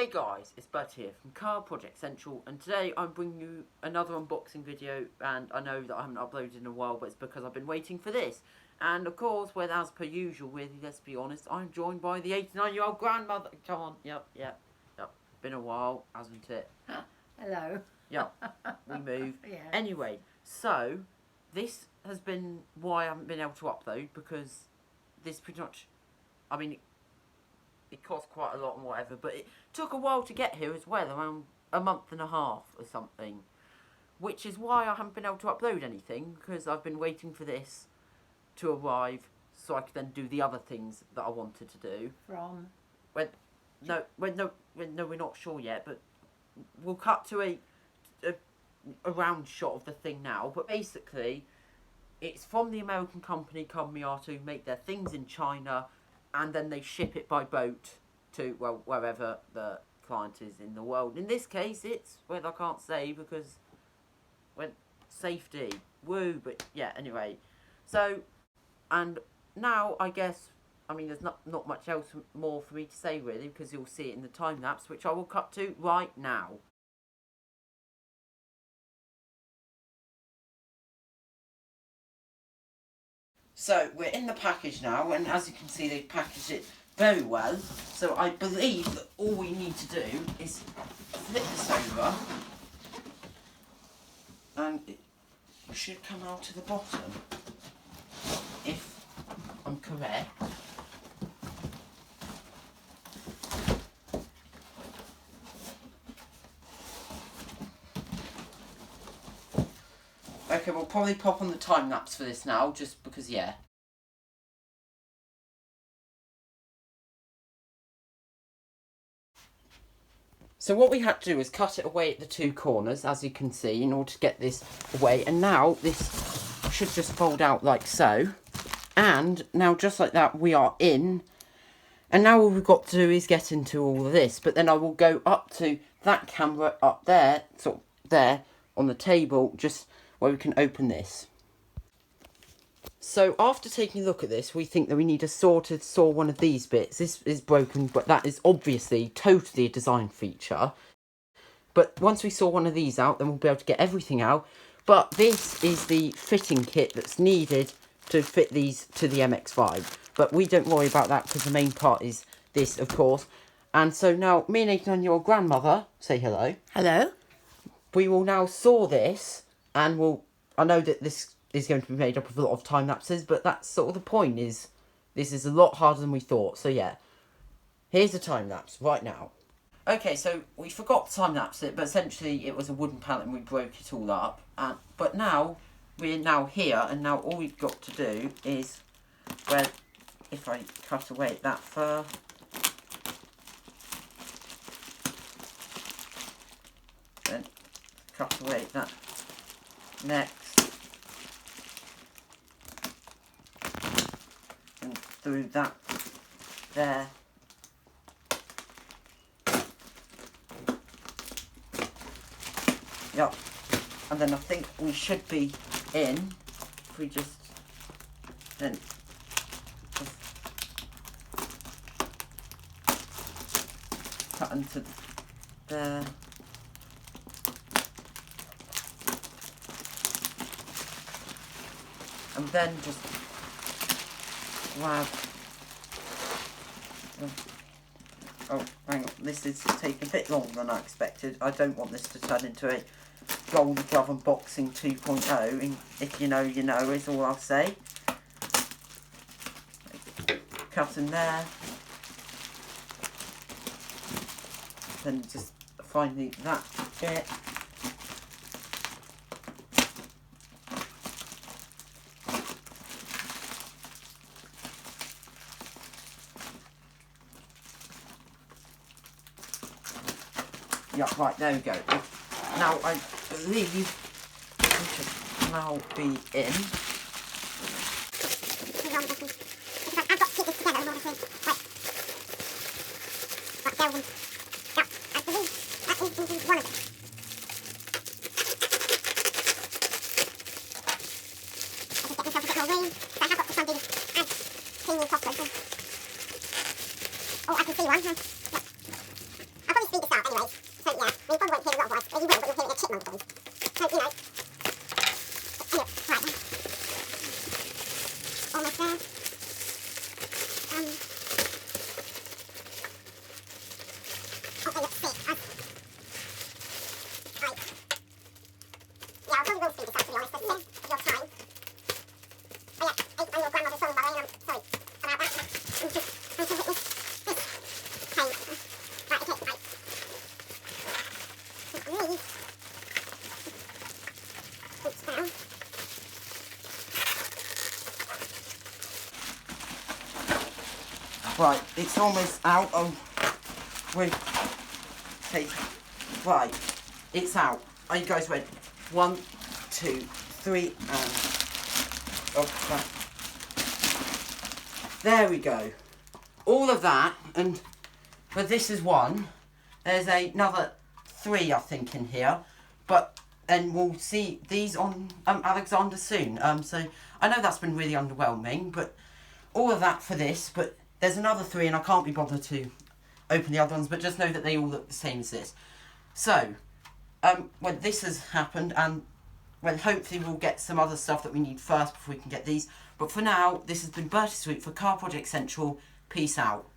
Hey guys, it's Bud here from Car Project Central, and today I'm bringing you another unboxing video. And I know that I haven't uploaded in a while, but it's because I've been waiting for this. And of course, as per usual, really, let's be honest, I'm joined by the 89-year-old grandmother. Come on, yep. Been a while, hasn't it? Hello. Yep, we move. Yeah. Anyway, so this has been why I haven't been able to upload, because this pretty much, I mean, it cost quite a lot and whatever, but it took a while to get here as well, around a month and a half or something, which is why I haven't been able to upload anything, because I've been waiting for this to arrive so I could then do the other things that I wanted to do. From? No, we're not sure yet, but we'll cut to a round shot of the thing now. But basically, it's from the American company CarbonMiata, who make their things in China, and then they ship it by boat to, well, wherever the client is in the world. In this case, it's, well, I can't say because, well, safety, woo, but yeah, anyway. So, and now, I guess, I mean, there's not much else more for me to say, really, because you'll see it in the time-lapse, which I will cut to right now. So, we're in the package now, and as you can see, they packaged it very well. So, I believe that all we need to do is flip this over, and it should come out to the bottom, if I'm correct. Okay, we'll probably pop on the time-lapse for this now, just because, yeah. So what we had to do is cut it away at the two corners, as you can see, in order to get this away. And now this should just fold out like so. And now just like that, we are in. And now all we've got to do is get into all of this. But then I will go up to that camera up there, sort of there, on the table, just where we can open this. So after taking a look at this, we think that we need a saw to saw one of these bits. This is broken, but that is obviously totally a design feature. But once we saw one of these out, then we'll be able to get everything out. But this is the fitting kit that's needed to fit these to the MX5. But we don't worry about that, because the main part is this, of course. And so now, me and 89-year-old grandmother, say hello. Hello. We will now saw this, and I know that this is going to be made up of a lot of time lapses, but that's sort of the point, is this is a lot harder than we thought. So yeah, here's the time lapse right now. Okay, so we forgot to time lapse it, but essentially it was a wooden pallet and we broke it all up. But now we're now here, and now all we've got to do is, well, if I cut away that fur, then cut away that next, and through that there. Yep, and then I think we should be in, if we just, then just cut into there. And then just grab, oh, hang on, this is taking a bit longer than I expected. I don't want this to turn into a Gold Glove Unboxing 2.0, and if you know, you know, is all I'll say. Cut in there. Then just finally that bit. Yeah, right, there we go. Now, I believe we should now be in. I've got to keep this together in order to... Right, go on. Yeah, I believe that is indeed one of them. I just get myself a bit more room, so I have got to try and do this as cleanly as possible. Oh, I can see one. Yeah. I'll probably speak Right, it's almost out. Oh, wait. Okay, right, it's out. Are you guys ready? 1, 2, 3, and... Oh, there we go. All of that, and... But this is one. There's another 3, I think, in here. But... And we'll see these on Alexander soon. So, I know that's been really underwhelming, but... All of that for this, but there's another 3, and I can't be bothered to open the other ones, but just know that they all look the same as this. So, when this has happened, and when hopefully we'll get some other stuff that we need first before we can get these. But for now, this has been Bertie Sweet for Car Project Central. Peace out.